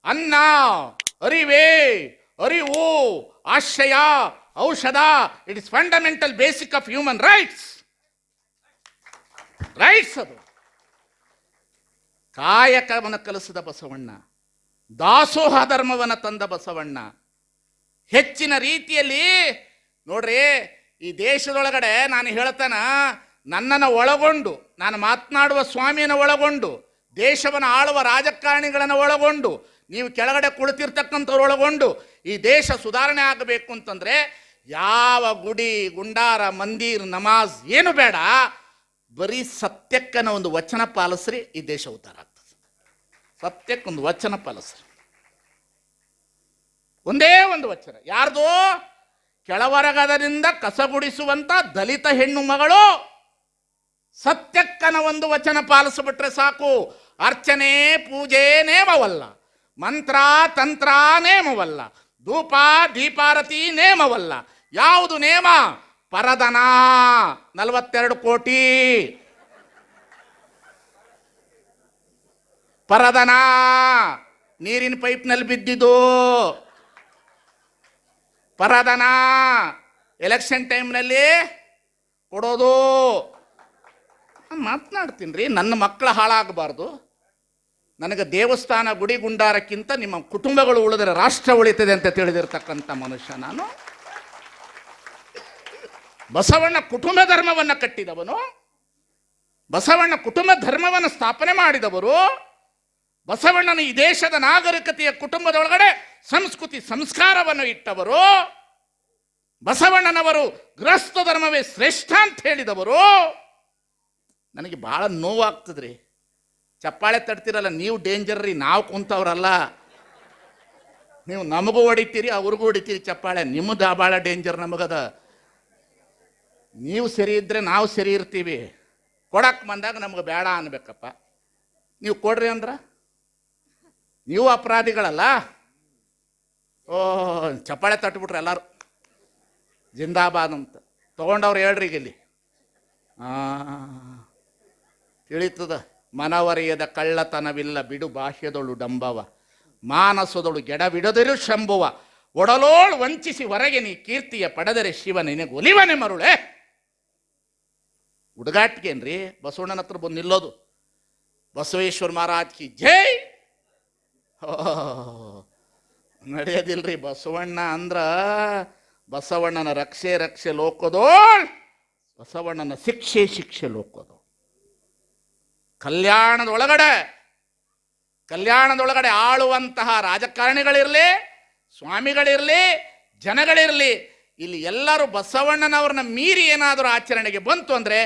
ಅನ್ನ, ಅರಿವೆ, ಅರಿವು, ಆಶ್ರಯ, ಔಷಧ. It is fundamental basic of human rights. ಅದು ಕಾಯಕವನ್ನು ಕಲಿಸಿದ ಬಸವಣ್ಣ, ದಾಸೋಹ ಧರ್ಮವನ್ನು ತಂದ ಬಸವಣ್ಣ. ಹೆಚ್ಚಿನ ರೀತಿಯಲ್ಲಿ ನೋಡ್ರಿ, ಈ ದೇಶದೊಳಗಡೆ ನಾನು ಹೇಳ್ತಾನ, ನನ್ನನ್ನು ಒಳಗೊಂಡು, ನಾನು ಮಾತನಾಡುವ ಸ್ವಾಮಿಯನ್ನು ಒಳಗೊಂಡು, ದೇಶವನ್ನು ಆಳುವ ರಾಜಕಾರಣಿಗಳನ್ನು ಒಳಗೊಂಡು, ನೀವು ಕೆಳಗಡೆ ಕುಳಿತಿರ್ತಕ್ಕಂಥವ್ರು ಒಳಗೊಂಡು ಈ ದೇಶ ಸುಧಾರಣೆ ಆಗಬೇಕು ಅಂತಂದರೆ ಯಾವ ಗುಡಿ ಗುಂಡಾರ ಮಂದಿರ್ ನಮಾಜ್ ಏನು ಬೇಡ, ಬರೀ ಸತ್ಯಕ್ಕನ ಒಂದು ವಚನ ಪಾಲಿಸ್ರಿ, ಈ ದೇಶ ಉದ್ಧಾರ ಆಗ್ತದೆ. ಸತ್ಯಕ್ಕೊಂದು ವಚನ ಪಾಲಿಸ್ರಿ, ಒಂದೇ ಒಂದು ವಚನ. ಯಾರ್ದು? ಕೆಳವರ್ಗದಿಂದ ಕಸಗುಡಿಸುವಂತ ದಲಿತ ಹೆಣ್ಣು ಮಗಳು ಸತ್ಯಕ್ಕನ ಒಂದು ವಚನ ಪಾಲಿಸಿಬಿಟ್ರೆ ಸಾಕು. ಅರ್ಚನೆ ಪೂಜೆ ನೇಮವಲ್ಲ, ಮಂತ್ರ ತಂತ್ರ ನೇಮವಲ್ಲ, ಧೂಪ ದೀಪಾರತಿ ನೇಮವಲ್ಲ. ಯಾವುದು ನೇಮ? ಪರದನ 42 ಕೋಟಿ ಪರದನ ನೀರಿನ ಪೈಪ್ನಲ್ಲಿ ಬಿದ್ದಿದ್ದು. ಪರದನ ಎಲೆಕ್ಷನ್ ಟೈಮ್ನಲ್ಲಿ ಕೊಡೋದು. ಮಾತನಾಡ್ತೀನಿ ರೀ, ನನ್ನ ಮಕ್ಕಳ ಹಾಳಾಗಬಾರ್ದು. ನನಗೆ ದೇವಸ್ಥಾನ ಗುಡಿ ಗುಂಡಾರಕ್ಕಿಂತ ನಿಮ್ಮ ಕುಟುಂಬಗಳು ಉಳಿದರೆ ರಾಷ್ಟ್ರ ಉಳಿತದೆ ಅಂತ ತಿಳಿದಿರ್ತಕ್ಕಂಥ ಮನುಷ್ಯ ನಾನು. ಬಸವಣ್ಣ ಕುಟುಂಬ ಧರ್ಮವನ್ನು ಕಟ್ಟಿದವನು, ಬಸವಣ್ಣ ಕುಟುಂಬ ಧರ್ಮವನ್ನು ಸ್ಥಾಪನೆ ಮಾಡಿದವರು, ಬಸವಣ್ಣನ ಈ ದೇಶದ ನಾಗರಿಕತೆಯ ಕುಟುಂಬದೊಳಗಡೆ ಸಂಸ್ಕೃತಿ ಸಂಸ್ಕಾರವನ್ನು ಇಟ್ಟವರು, ಬಸವಣ್ಣನವರು ಗೃಹಸ್ಥ ಧರ್ಮವೇ ಶ್ರೇಷ್ಠ ಅಂತ ಹೇಳಿದವರು. ನನಗೆ ಭಾಳ ನೋವಾಗ್ತದ್ರಿ. ಚಪ್ಪಾಳೆ ತಡ್ತಿರಲ್ಲ, ನೀವು ಡೇಂಜರ್ ರೀ, ನಾವು ಕುಂತವ್ರಲ್ಲ. ನೀವು ನಮಗೂ ಹೊಡಿತೀರಿ, ಅವ್ರಿಗೂ ಹೊಡಿತೀರಿ ಚಪ್ಪಾಳೆ. ನಿಮ್ಮದು ಭಾಳ ಡೇಂಜರ್ ನಮಗದ. ನೀವು ಸರಿ ಇದ್ದರೆ ನಾವು ಸರಿ ಇರ್ತೀವಿ. ಕೊಡಕ್ಕೆ ಬಂದಾಗ ನಮ್ಗೆ ಬೇಡ ಅನ್ಬೇಕಪ್ಪ. ನೀವು ಕೊಡ್ರಿ ಅಂದ್ರ ನೀವು ಅಪರಾಧಿಗಳಲ್ಲ. ಓ, ಚಪ್ಪಾಳೆ ತಟ್ಬಿಟ್ರೆ ಎಲ್ಲರೂ ಜಿಂದಾಬಾದ್ ಅಂತ. ತೊಗೊಂಡವ್ರು ಹೇಳ್ರಿ ಇಲ್ಲಿ. ತಿಳಿತದ. ಮನವರಿಯದ ಕಳ್ಳತನವಿಲ್ಲ ಬಿಡು ಬಾಹ್ಯದೊಳು ಡಂಬವ, ಮಾನಸದೊಳು ಗೆಡವಿಡದಿರು ಶಂಭುವ, ಒಡಲೋಳು ವಂಚಿಸಿ ಹೊರಗೆ ನೀ ಕೀರ್ತಿಯ ಪಡೆದರೆ ಶಿವ ನಿನಗೆ ಒಲಿವನೆ ಮರುಳೆ. ಹುಡುಗಾಟಿಗೇನ್ರಿ ಬಸವಣ್ಣನ ಹತ್ರ ಬಂದು ನಿಲ್ಲೋದು. ಬಸವೇಶ್ವರ ಮಹಾರಾಜ್ ಕಿ ಜೈ. ನಡೆಯೋದಿಲ್ರಿ. ಬಸವಣ್ಣ ಅಂದ್ರ ಬಸವಣ್ಣನ ರಕ್ಷೆ ರಕ್ಷೆ ಲೋಕದೋಳ್, ಬಸವಣ್ಣನ ಶಿಕ್ಷೆ ಶಿಕ್ಷೆ ಲೋಕದೋ. ಕಲ್ಯಾಣದೊಳಗಡೆ ಆಳುವಂತಹ ರಾಜಕಾರಣಿಗಳಿರಲಿ, ಸ್ವಾಮಿಗಳಿರಲಿ, ಜನಗಳಿರಲಿ, ಇಲ್ಲಿ ಎಲ್ಲರೂ ಬಸವಣ್ಣನವ್ರನ್ನ ಮೀರಿ ಏನಾದರೂ ಆಚರಣೆಗೆ ಬಂತು ಅಂದರೆ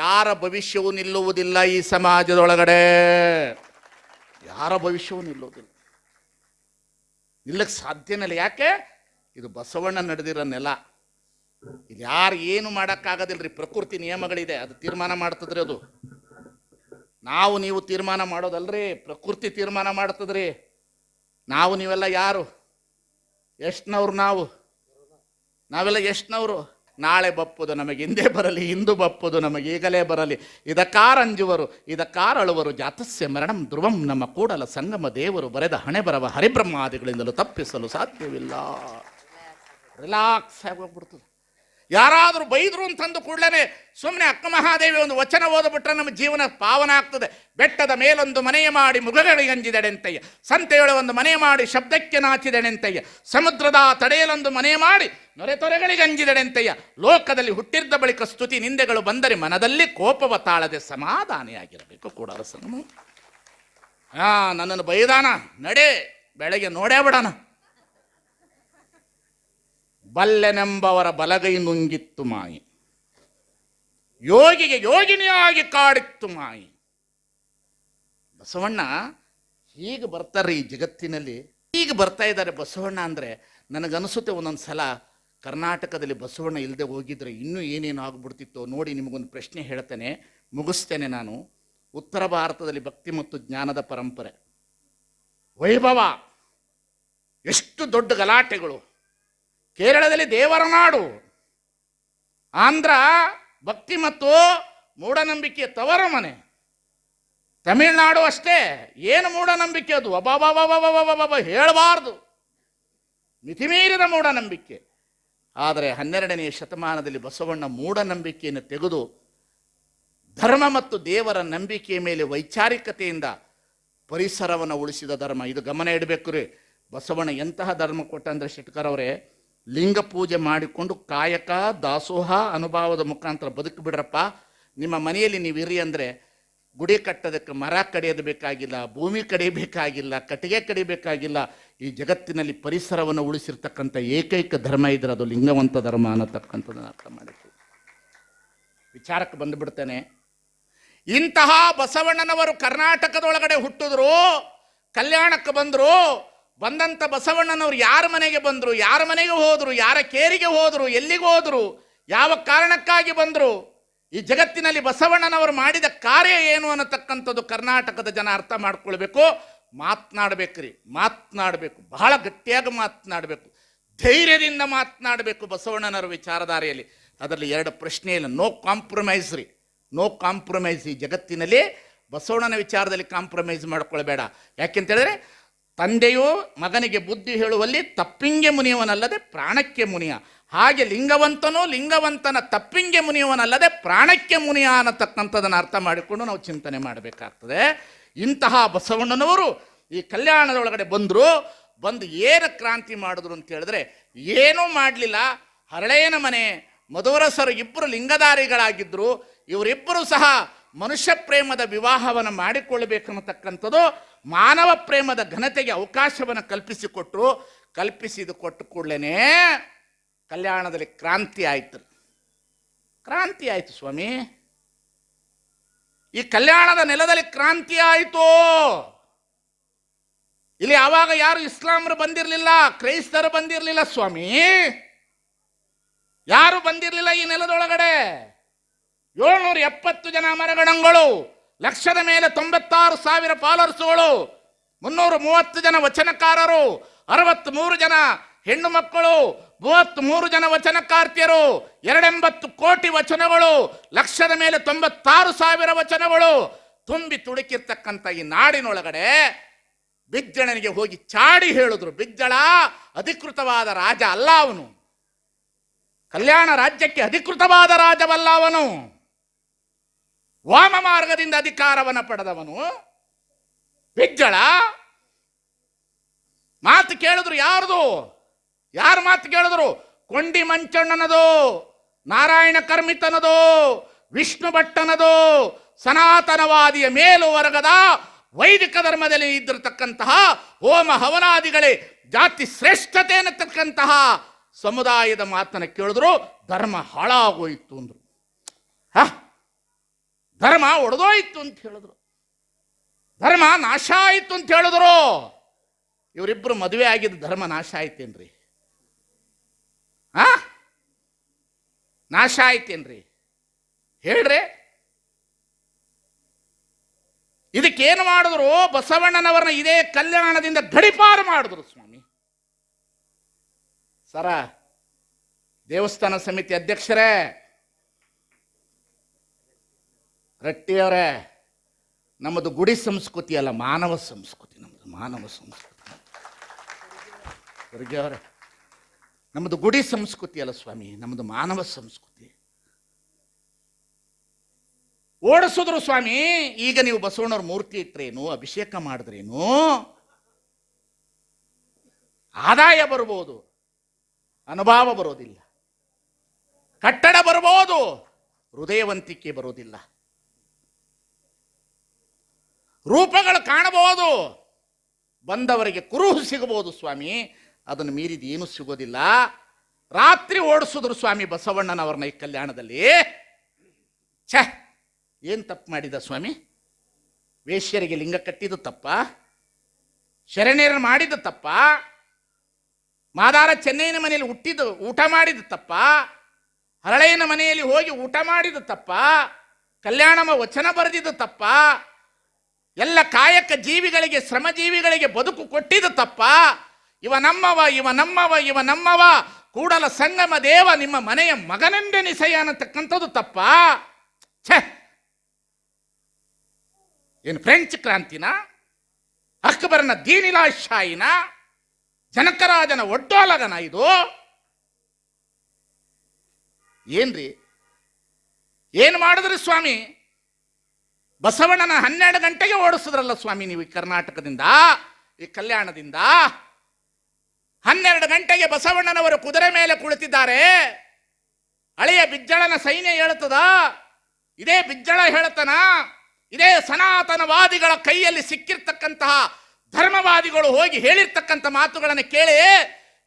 ಯಾರ ಭವಿಷ್ಯವೂ ನಿಲ್ಲುವುದಿಲ್ಲ. ಈ ಸಮಾಜದೊಳಗಡೆ ಯಾರ ಭವಿಷ್ಯವೂ ನಿಲ್ಲುವುದಿಲ್ಲ, ನಿಲ್ಲಕ್ಕೆ ಸಾಧ್ಯನಿಲ್ಲ. ಯಾಕೆ? ಇದು ಬಸವಣ್ಣ ನಡೆದಿರೋ ನೆಲ. ಇದು ಯಾರು ಏನು ಮಾಡೋಕ್ಕಾಗೋದಿಲ್ರಿ. ಪ್ರಕೃತಿ ನಿಯಮಗಳಿದೆ, ಅದು ತೀರ್ಮಾನ ಮಾಡ್ತದ್ರಿ. ಅದು ನಾವು ನೀವು ತೀರ್ಮಾನ ಮಾಡೋದಲ್ರಿ, ಪ್ರಕೃತಿ ತೀರ್ಮಾನ ಮಾಡ್ತದ್ರಿ. ನಾವು ನೀವೆಲ್ಲ ಯಾರು? ಎಷ್ಟನವ್ರು? ನಾವೆಲ್ಲ ಎಷ್ಟನವರು? ನಾಳೆ ಬಪ್ಪುದು ನಮಗೆ ಹಿಂದೆ ಬರಲಿ, ಇಂದು ಬಪ್ಪುದು ನಮಗೆ ಈಗಲೇ ಬರಲಿ. ಇದಕ್ಕಾರಂಜುವರು ಇದಕ್ಕಾರಳುವರು, ಜಾತಸ್ಯ ಮರಣಂ ಧ್ರುವಂ. ನಮ್ಮ ಕೂಡಲ ಸಂಗಮ ದೇವರು ಬರೆದ ಹಣೆ ಬರವ ಹರಿಬ್ರಹ್ಮಾದಿಗಳಿಂದಲೂ ತಪ್ಪಿಸಲು ಸಾಧ್ಯವಿಲ್ಲ. ರಿಲಾಕ್ಸ್ ಆಗಿ ಹೋಗ್ಬಿಡ್ತದೆ. ಯಾರಾದರೂ ಬೈದರು ಅಂತಂದು ಕೂಡಲೇ ಸುಮ್ಮನೆ ಅಕ್ಕ ಮಹಾದೇವಿ ಒಂದು ವಚನ ಓದ್ಬಿಟ್ರೆ ನಮ್ಮ ಜೀವನ ಪಾವನ ಆಗ್ತದೆ. ಬೆಟ್ಟದ ಮೇಲೊಂದು ಮನೆಯ ಮಾಡಿ ಮುಗಗಳಿಗೆ ಅಂಜಿದೆಡೆಂತಯ್ಯ, ಸಂತೆಯೊಳ ಒಂದು ಮನೆ ಮಾಡಿ ಶಬ್ದಕ್ಕೆ ನಾಚಿದೆಡೆಂತಯ್ಯ, ಸಮುದ್ರದ ತಡೆಯಲೊಂದು ಮನೆ ಮಾಡಿ ನೊರೆತೊರೆಗಳಿಗೆ ಅಂಜಿದೆಡೆಂತಯ್ಯ. ಲೋಕದಲ್ಲಿ ಹುಟ್ಟಿದ್ದ ಬಳಿಕ ಸ್ತುತಿ ನಿಂದೆಗಳು ಬಂದರೆ ಮನದಲ್ಲಿ ಕೋಪವ ತಾಳದೆ ಸಮಾಧಾನಿಯಾಗಿರಬೇಕು. ಕೂಡಲ ಸಂಗಮ ನನ್ನನ್ನು ಬೈದಾನ, ನಡೆ ಬೆಳಗ್ಗೆ ನೋಡೇ ಬಿಡೋಣ. ಬಲ್ಲೆನೆಂಬವರ ಬಲಗೈ ನುಂಗಿತ್ತು ಮಾಯಿ, ಯೋಗಿಗೆ ಯೋಗಿನಿಯಾಗಿ ಕಾಡಿತ್ತು ಮಾಯಿ. ಬಸವಣ್ಣ ಹೀಗೆ ಬರ್ತಾರೆ ಈ ಜಗತ್ತಿನಲ್ಲಿ, ಹೀಗೆ ಬರ್ತಾ ಇದ್ದಾರೆ ಬಸವಣ್ಣ. ಅಂದರೆ ನನಗನ್ನಿಸುತ್ತೆ ಒಂದೊಂದು ಸಲ ಕರ್ನಾಟಕದಲ್ಲಿ ಬಸವಣ್ಣ ಇಲ್ಲದೆ ಹೋಗಿದ್ರೆ ಇನ್ನೂ ಏನೇನು ಆಗ್ಬಿಡ್ತಿತ್ತೋ. ನೋಡಿ, ನಿಮಗೊಂದು ಪ್ರಶ್ನೆ ಹೇಳ್ತೇನೆ, ಮುಗಿಸ್ತೇನೆ ನಾನು. ಉತ್ತರ ಭಾರತದಲ್ಲಿ ಭಕ್ತಿ ಮತ್ತು ಜ್ಞಾನದ ಪರಂಪರೆ, ವೈಭವ, ಎಷ್ಟು ದೊಡ್ಡ ಗಲಾಟೆಗಳು. ಕೇರಳದಲ್ಲಿ ದೇವರ ನಾಡು, ಆಂಧ್ರ ಭಕ್ತಿ ಮತ್ತು ಮೂಢನಂಬಿಕೆಯ ತವರ ಮನೆ, ತಮಿಳುನಾಡು ಅಷ್ಟೇ. ಏನು ಮೂಢನಂಬಿಕೆ ಅದು, ಅಬಾಬಾಬಾಬಾಬಾಬಾಬಾ ಹೇಳಬಾರ್ದು, ಮಿತಿಮೀರಿದ ಮೂಢನಂಬಿಕೆ. ಆದರೆ 12ನೇ ಶತಮಾನದಲ್ಲಿ ಬಸವಣ್ಣ ಮೂಢನಂಬಿಕೆಯನ್ನು ತೆಗೆದು ಧರ್ಮ ಮತ್ತು ದೇವರ ನಂಬಿಕೆಯ ಮೇಲೆ ವೈಚಾರಿಕತೆಯಿಂದ ಪರಿಸರವನ್ನು ಉಳಿಸಿದ ಧರ್ಮ. ಇದು ಗಮನ ಇಡಬೇಕು ರೀ. ಬಸವಣ್ಣ ಎಂತಹ ಧರ್ಮ ಕೊಟ್ಟ ಅಂದರೆ ಶೆಟ್ಕರ್ ಅವರೇ, ಲಿಂಗ ಪೂಜೆ ಮಾಡಿಕೊಂಡು ಕಾಯಕ ದಾಸೋಹ ಅನುಭವದ ಮುಖಾಂತರ ಬದುಕು ಬಿಡ್ರಪ್ಪ. ನಿಮ್ಮ ಮನೆಯಲ್ಲಿ ನೀವು ಇರಿ ಅಂದರೆ ಗುಡಿ ಕಟ್ಟೋದಕ್ಕೆ ಮರ ಕಡಿಯೋದು ಬೇಕಾಗಿಲ್ಲ, ಭೂಮಿ ಕಡಿಬೇಕಾಗಿಲ್ಲ, ಕಟ್ಟಿಗೆ ಕಡಿಬೇಕಾಗಿಲ್ಲ. ಈ ಜಗತ್ತಿನಲ್ಲಿ ಪರಿಸರವನ್ನು ಉಳಿಸಿರ್ತಕ್ಕಂಥ ಏಕೈಕ ಧರ್ಮ ಇದ್ರೆ ಅದು ಲಿಂಗವಂತ ಧರ್ಮ ಅನ್ನತಕ್ಕಂಥದ್ದನ್ನು ಅರ್ಥ ಮಾಡಿತು. ವಿಚಾರಕ್ಕೆ ಬಂದುಬಿಡ್ತೇನೆ. ಇಂತಹ ಬಸವಣ್ಣನವರು ಕರ್ನಾಟಕದೊಳಗಡೆ ಹುಟ್ಟಿದ್ರು, ಕಲ್ಯಾಣಕ್ಕೆ ಬಂದರು. ಬಂದಂಥ ಬಸವಣ್ಣನವರು ಯಾರ ಮನೆಗೆ ಬಂದರು, ಯಾರ ಮನೆಗೆ ಹೋದರು, ಯಾರ ಕೇರಿಗೆ ಹೋದರು, ಎಲ್ಲಿಗೆ ಹೋದರು, ಯಾವ ಕಾರಣಕ್ಕಾಗಿ ಬಂದರು, ಈ ಜಗತ್ತಿನಲ್ಲಿ ಬಸವಣ್ಣನವರು ಮಾಡಿದ ಕಾರ್ಯ ಏನು ಅನ್ನತಕ್ಕಂಥದ್ದು ಕರ್ನಾಟಕದ ಜನ ಅರ್ಥ ಮಾಡ್ಕೊಳ್ಬೇಕು. ಮಾತನಾಡಬೇಕ್ರಿ, ಮಾತನಾಡಬೇಕು, ಬಹಳ ಗಟ್ಟಿಯಾಗಿ ಮಾತನಾಡಬೇಕು, ಧೈರ್ಯದಿಂದ ಮಾತನಾಡಬೇಕು ಬಸವಣ್ಣನವರ ವಿಚಾರಧಾರೆಯಲ್ಲಿ. ಅದರಲ್ಲಿ 2 ಪ್ರಶ್ನೆ ಇಲ್ಲ, ನೋ ಕಾಂಪ್ರಮೈಸ್ ರೀ, ನೋ ಕಾಂಪ್ರಮೈಸ್. ಈ ಜಗತ್ತಿನಲ್ಲಿ ಬಸವಣ್ಣನ ವಿಚಾರದಲ್ಲಿ ಕಾಂಪ್ರಮೈಸ್ ಮಾಡ್ಕೊಳ್ಬೇಡ. ಯಾಕೆಂತೇಳಿದ್ರೆ, ತಂದೆಯು ಮಗನಿಗೆ ಬುದ್ಧಿ ಹೇಳುವಲ್ಲಿ ತಪ್ಪಿಂಗೆ ಮುನಿಯವನಲ್ಲದೆ ಪ್ರಾಣಕ್ಕೆ ಮುನಿಯ, ಹಾಗೆ ಲಿಂಗವಂತನು ಲಿಂಗವಂತನ ತಪ್ಪಿಂಗೆ ಮುನಿಯವನಲ್ಲದೆ ಪ್ರಾಣಕ್ಕೆ ಮುನಿಯ ಅನ್ನತಕ್ಕಂಥದ್ದನ್ನು ಅರ್ಥ ಮಾಡಿಕೊಂಡು ನಾವು ಚಿಂತನೆ ಮಾಡಬೇಕಾಗ್ತದೆ. ಇಂತಹ ಬಸವಣ್ಣನವರು ಈ ಕಲ್ಯಾಣದೊಳಗಡೆ ಬಂದು ಏನು ಕ್ರಾಂತಿ ಮಾಡಿದ್ರು ಅಂತ ಹೇಳಿದ್ರೆ, ಏನೂ ಮಾಡಲಿಲ್ಲ. ಹರಳೆಯನ ಮನೆ ಮಧುವರಸರು ಇಬ್ಬರು ಲಿಂಗಧಾರಿಗಳಾಗಿದ್ದರು. ಇವರಿಬ್ಬರು ಸಹ ಮನುಷ್ಯ ಪ್ರೇಮದ ವಿವಾಹವನ್ನು ಮಾಡಿಕೊಳ್ಳಬೇಕನ್ನತಕ್ಕಂಥದ್ದು ಮಾನವ ಪ್ರೇಮದ ಘನತೆಗೆ ಅವಕಾಶವನ್ನು ಕಲ್ಪಿಸಿಕೊಟ್ರು. ಕಲ್ಪಿಸಿದು ಕೊಟ್ಟು ಕೂಡಲೇ ಕಲ್ಯಾಣದಲ್ಲಿ ಕ್ರಾಂತಿ ಆಯಿತು. ಕ್ರಾಂತಿ ಆಯಿತು ಸ್ವಾಮಿ. ಈ ಕಲ್ಯಾಣದ ನೆಲದಲ್ಲಿ ಕ್ರಾಂತಿ ಆಯಿತು. ಇಲ್ಲಿ ಆವಾಗ ಯಾರು ಇಸ್ಲಾಮರು ಬಂದಿರಲಿಲ್ಲ, ಕ್ರೈಸ್ತರು ಬಂದಿರಲಿಲ್ಲ ಸ್ವಾಮಿ, ಯಾರು ಬಂದಿರಲಿಲ್ಲ ಈ ನೆಲದೊಳಗಡೆ. 770 ಜನ ಮರಗಣಗಳು, ಲಕ್ಷದ ಮೇಲೆ 96,000 ಫಾಲೋವರ್ಸ್ಗಳು, 330 ಜನ ವಚನಕಾರರು, 63 ಜನ ಹೆಣ್ಣು ಮಕ್ಕಳು, 33 ಜನ ವಚನಕಾರ್ತಿಯರು, 280 ಕೋಟಿ ವಚನಗಳು, ಲಕ್ಷದ ಮೇಲೆ 96,000 ವಚನಗಳು ತುಂಬಿ ತುಡುಕಿರ್ತಕ್ಕಂಥ ಈ ನಾಡಿನೊಳಗಡೆ ಬಿಜ್ಜಳನಿಗೆ ಹೋಗಿ ಚಾಡಿ ಹೇಳಿದ್ರು. ಬಿಜ್ಜಳ ಅಧಿಕೃತವಾದ ರಾಜ ಅಲ್ಲ, ಅವನು ಕಲ್ಯಾಣ ರಾಜ್ಯಕ್ಕೆ ಅಧಿಕೃತವಾದ ರಾಜವಲ್ಲ, ಅವನು ವಾಮ ಮಾರ್ಗದಿಂದ ಅಧಿಕಾರವನ್ನು ಪಡೆದವನು. ಬಿಜ್ಜಳ ಮಾತು ಕೇಳಿದ್ರು. ಯಾರು ಮಾತು ಕೇಳಿದ್ರು? ಕೊಂಡಿ ಮಂಚಣ್ಣನದು, ನಾರಾಯಣ ಕರ್ಮಿತನದು, ವಿಷ್ಣು ಭಟ್ಟನದು, ಸನಾತನವಾದಿಯ ಮೇಲು ವರ್ಗದ ವೈದಿಕ ಧರ್ಮದಲ್ಲಿ ಇದ್ದಿರತಕ್ಕಂತಹ ಹೋಮ ಹವನಾದಿಗಳೇ ಜಾತಿ ಶ್ರೇಷ್ಠತೆ ಅನ್ನತಕ್ಕಂತಹ ಸಮುದಾಯದ ಮಾತನ್ನು ಕೇಳಿದ್ರು. ಧರ್ಮ ಹಾಳಾಗೋಯಿತು ಅಂದ್ರು. ಧರ್ಮ ಒಡೆದೋಯ್ತು ಅಂತ ಹೇಳಿದ್ರು, ಧರ್ಮ ನಾಶ ಆಯಿತು ಅಂತ ಹೇಳಿದ್ರು. ಇವರಿಬ್ಬರು ಮದುವೆ ಆಗಿದ್ದು ಧರ್ಮ ನಾಶ ಆಯ್ತೇನ್ರಿ? ನಾಶ ಆಯ್ತೇನ್ರಿ ಹೇಳ್ರಿ? ಇದಕ್ಕೇನು ಮಾಡಿದ್ರು? ಬಸವಣ್ಣನವರನ್ನ ಇದೇ ಕಲ್ಯಾಣದಿಂದ ಗಡಿಪಾರು ಮಾಡಿದ್ರು ಸ್ವಾಮಿ. ಸರ ದೇವಸ್ಥಾನ ಸಮಿತಿ ಅಧ್ಯಕ್ಷರೇ, ರಟ್ಟಿಯವರೇ, ನಮ್ಮದು ಗುಡಿ ಸಂಸ್ಕೃತಿ ಅಲ್ಲ, ಮಾನವ ಸಂಸ್ಕೃತಿ. ನಮ್ಮದು ಮಾನವ ಸಂಸ್ಕೃತಿ. ಅವರೇ, ನಮ್ಮದು ಗುಡಿ ಸಂಸ್ಕೃತಿ ಅಲ್ಲ ಸ್ವಾಮಿ, ನಮ್ಮದು ಮಾನವ ಸಂಸ್ಕೃತಿ. ಓಡಿಸಿದ್ರು ಸ್ವಾಮಿ. ಈಗ ನೀವು ಬಸವಣ್ಣವ್ರ ಮೂರ್ತಿ ಇಟ್ರೇನು, ಅಭಿಷೇಕ ಮಾಡಿದ್ರೇನು, ಆದಾಯ ಬರ್ಬೋದು, ಅನುಭವ ಬರೋದಿಲ್ಲ. ಕಟ್ಟಡ ಬರ್ಬೋದು, ಹೃದಯವಂತಿಕೆ ಬರೋದಿಲ್ಲ. ರೂಪಗಳು ಕಾಣಬಹುದು, ಬಂದವರಿಗೆ ಕುರುಹು ಸಿಗಬಹುದು ಸ್ವಾಮಿ, ಅದನ್ನು ಮೀರಿದ ಏನೂ ಸಿಗೋದಿಲ್ಲ. ರಾತ್ರಿ ಓಡಿಸಿದ್ರು ಸ್ವಾಮಿ ಬಸವಣ್ಣನವ್ರನ್ನ ಈ ಕಲ್ಯಾಣದಲ್ಲಿ. ಛೇ, ಏನು ತಪ್ಪು ಮಾಡಿದ ಸ್ವಾಮಿ? ವೇಶ್ಯರಿಗೆ ಲಿಂಗ ಕಟ್ಟಿದ್ದು ತಪ್ಪ? ಶರಣೆಯರನ್ನು ಮಾಡಿದ್ದು ತಪ್ಪ? ಮಾದಾರ ಚೆನ್ನೈನ ಮನೆಯಲ್ಲಿ ಹುಟ್ಟಿದ್ದು ಊಟ ಮಾಡಿದ್ದು ತಪ್ಪ? ಹರಳೆಯನ ಮನೆಯಲ್ಲಿ ಹೋಗಿ ಊಟ ಮಾಡಿದ್ದು ತಪ್ಪ? ಕಲ್ಯಾಣಮ ವಚನ ಬರೆದಿದ್ದು ತಪ್ಪ? ಎಲ್ಲ ಕಾಯಕ ಜೀವಿಗಳಿಗೆ, ಶ್ರಮಜೀವಿಗಳಿಗೆ ಬದುಕು ಕೊಟ್ಟಿದ್ದು ತಪ್ಪ? ಇವ ನಮ್ಮವ, ಇವ ನಮ್ಮವ, ಇವ ನಮ್ಮವ, ಕೂಡಲ ಸಂಗಮ ದೇವ ನಿಮ್ಮ ಮನೆಯ ಮಗನೆಂದೆನಿಸಯ್ಯ ಅನ್ನತಕ್ಕಂಥದ್ದು ತಪ್ಪ? ಛೇ, ಏನು ಫ್ರೆಂಚ್ ಕ್ರಾಂತಿನ, ಅಕ್ಬರನ ದೀನಿಲಾಶಾಯಿನ, ಜನಕರಾಜನ ಒಡ್ಡೋಲಗನ ಇದು? ಏನ್ರಿ ಏನು ಮಾಡಿದ್ರಿ ಸ್ವಾಮಿ? ಬಸವಣ್ಣನ 12 ಗಂಟೆಗೆ ಓಡಿಸಿದ್ರಲ್ಲ ಸ್ವಾಮಿ ನೀವು ಈ ಕರ್ನಾಟಕದಿಂದ, ಈ ಕಲ್ಯಾಣದಿಂದ. 12 ಗಂಟೆಗೆ ಬಸವಣ್ಣನವರು ಕುದುರೆ ಮೇಲೆ ಕುಳಿತಿದ್ದಾರೆ. ಹಳೆಯ ಬಿಜ್ಜಳನ ಸೈನ್ಯ ಹೇಳುತ್ತದ? ಇದೇ ಬಿಜ್ಜಳ ಹೇಳ್ತಾನ? ಇದೇ ಸನಾತನವಾದಿಗಳ ಕೈಯಲ್ಲಿ ಸಿಕ್ಕಿರ್ತಕ್ಕಂತಹ ಧರ್ಮವಾದಿಗಳು ಹೋಗಿ ಹೇಳಿರ್ತಕ್ಕಂಥ ಮಾತುಗಳನ್ನು ಕೇಳಿ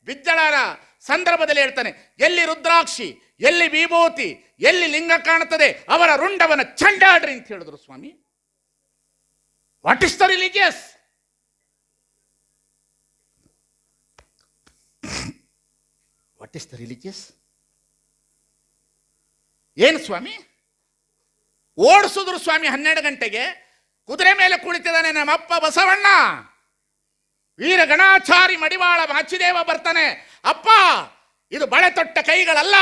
ಬಿಜ್ಜಳರ ಸಂದರ್ಭದಲ್ಲಿ ಹೇಳ್ತಾನೆ, ಎಲ್ಲಿ ರುದ್ರಾಕ್ಷಿ, ಎಲ್ಲಿ ವಿಭೂತಿ, ಎಲ್ಲಿ ಲಿಂಗ ಕಾಣುತ್ತದೆ ಅವರ ರುಂಡವನ ಚಂಡಾಡ್ರಿ ಅಂತ ಹೇಳಿದ್ರು ಸ್ವಾಮಿ. What is the religious? What is the religious? ಏನು ಸ್ವಾಮಿ ಓಡಿಸಿದ್ರು ಸ್ವಾಮಿ 12 ಗಂಟೆಗೆ? ಕುದುರೆ ಮೇಲೆ ಕುಳಿತಿದ್ದಾನೆ ನಮ್ಮಪ್ಪ ಬಸವಣ್ಣ. ವೀರ ಗಣಾಚಾರಿ ಮಡಿವಾಳ ಮಾಚಿದೇವ ಬರ್ತಾನೆ, ಅಪ್ಪ ಇದು ಬಳೆ ತೊಟ್ಟ ಕೈಗಳಲ್ಲ,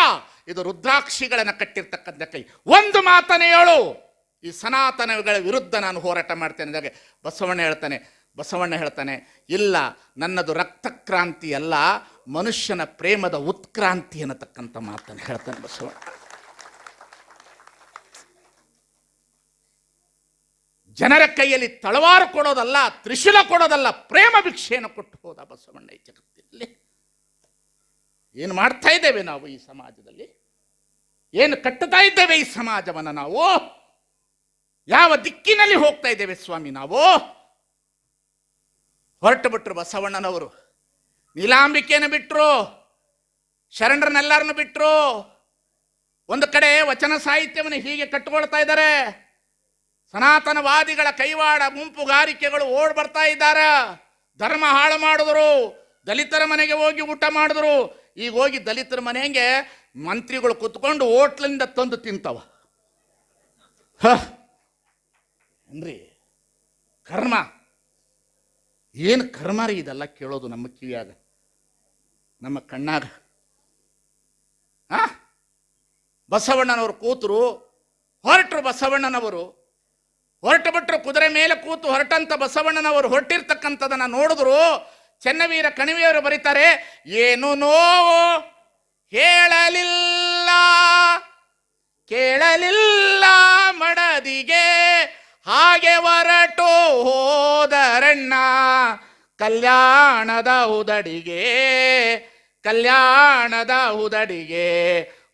ಇದು ರುದ್ರಾಕ್ಷಿಗಳನ್ನು ಕಟ್ಟಿರ್ತಕ್ಕಂಥ ಕೈ. ಒಂದು ಮಾತನೇ ಹೇಳು, ಈ ಸನಾತನಗಳ ವಿರುದ್ಧ ನಾನು ಹೋರಾಟ ಮಾಡ್ತೇನೆ ಅಂದಾಗ ಬಸವಣ್ಣ ಹೇಳ್ತಾನೆ, ಇಲ್ಲ, ನನ್ನದು ರಕ್ತಕ್ರಾಂತಿ ಅಲ್ಲ, ಮನುಷ್ಯನ ಪ್ರೇಮದ ಉತ್ಕ್ರಾಂತಿ ಅನ್ನತಕ್ಕಂಥ ಮಾತನ್ನು ಹೇಳ್ತಾನೆ ಬಸವಣ್ಣ. ಜನರ ಕೈಯಲ್ಲಿ ತಳವಾರು ಕೊಡೋದಲ್ಲ, ತ್ರಿಶೂಲ ಕೊಡೋದಲ್ಲ, ಪ್ರೇಮ ಭಿಕ್ಷೆಯನ್ನು ಕೊಟ್ಟು ಹೋದ ಬಸವಣ್ಣ ಈ ಜಗತ್ತಿನಲ್ಲಿ. ಏನು ಮಾಡ್ತಾ ಇದ್ದೇವೆ ನಾವು ಈ ಸಮಾಜದಲ್ಲಿ? ಏನು ಕಟ್ಟುತ್ತಾ ಇದ್ದೇವೆ ಈ ಸಮಾಜವನ್ನು ನಾವು? ಯಾವ ದಿಕ್ಕಿನಲ್ಲಿ ಹೋಗ್ತಾ ಇದ್ದೇವೆ ಸ್ವಾಮಿ ನಾವು? ಹೊರಟು ಬಿಟ್ರು ಬಸವಣ್ಣನವರು. ನೀಲಾಂಬಿಕೆಯನ್ನು ಬಿಟ್ರು, ಶರಣರನ್ನೆಲ್ಲರನ್ನು ಬಿಟ್ರು. ಒಂದು ಕಡೆ ವಚನ ಸಾಹಿತ್ಯವನ್ನು ಹೀಗೆ ಕಟ್ಟಿಕೊಳ್ತಾ ಇದ್ದಾರೆ. ಸನಾತನವಾದಿಗಳ ಕೈವಾಡ ಗುಂಪುಗಾರಿಕೆಗಳು ಓಡ್ ಬರ್ತಾ ಇದ್ದಾರೆ. ಧರ್ಮ ಹಾಳು ಮಾಡಿದ್ರು, ದಲಿತರ ಮನೆಗೆ ಹೋಗಿ ಊಟ ಮಾಡಿದ್ರು. ಈಗ ಹೋಗಿ ದಲಿತರ ಮನೆಗೆ ಮಂತ್ರಿಗಳು ಕುತ್ಕೊಂಡು ಹೋಟ್ಲಿಂದ ತಂದು ತಿಂತವ. ಅನ್ರಿ ಕರ್ಮ, ಏನು ಕರ್ಮ ರೀ ಇದೆಲ್ಲ ಕೇಳೋದು ನಮ್ಮ ಕಿವಿಯಾಗ, ನಮ್ಮ ಕಣ್ಣಾಗ. ಬಸವಣ್ಣನವರು ಕೂತರು, ಹೊರಟರು ಬಸವಣ್ಣನವರು. ಹೊರಟು ಬಿಟ್ಟರು, ಕುದುರೆ ಮೇಲೆ ಕೂತು ಹೊರಟಂತ ಬಸವಣ್ಣನವರು ಹೊರಟಿರ್ತಕ್ಕಂಥದನ್ನ ನೋಡಿದ್ರು. ಚೆನ್ನವೀರ ಕಣಿವೆಯವರು ಬರೀತಾರೆ, ಏನು ನೋವು ಹೇಳಲಿಲ್ಲ ಕೇಳಲಿಲ್ಲ ಮಡದಿಗೆ, ಹಾಗೆ ಹೊರಟು ಹೋದರಣ್ಣ ಕಲ್ಯಾಣದ ಉದಡಿಗೆ, ಕಲ್ಯಾಣದ ಉದಡಿಗೆ.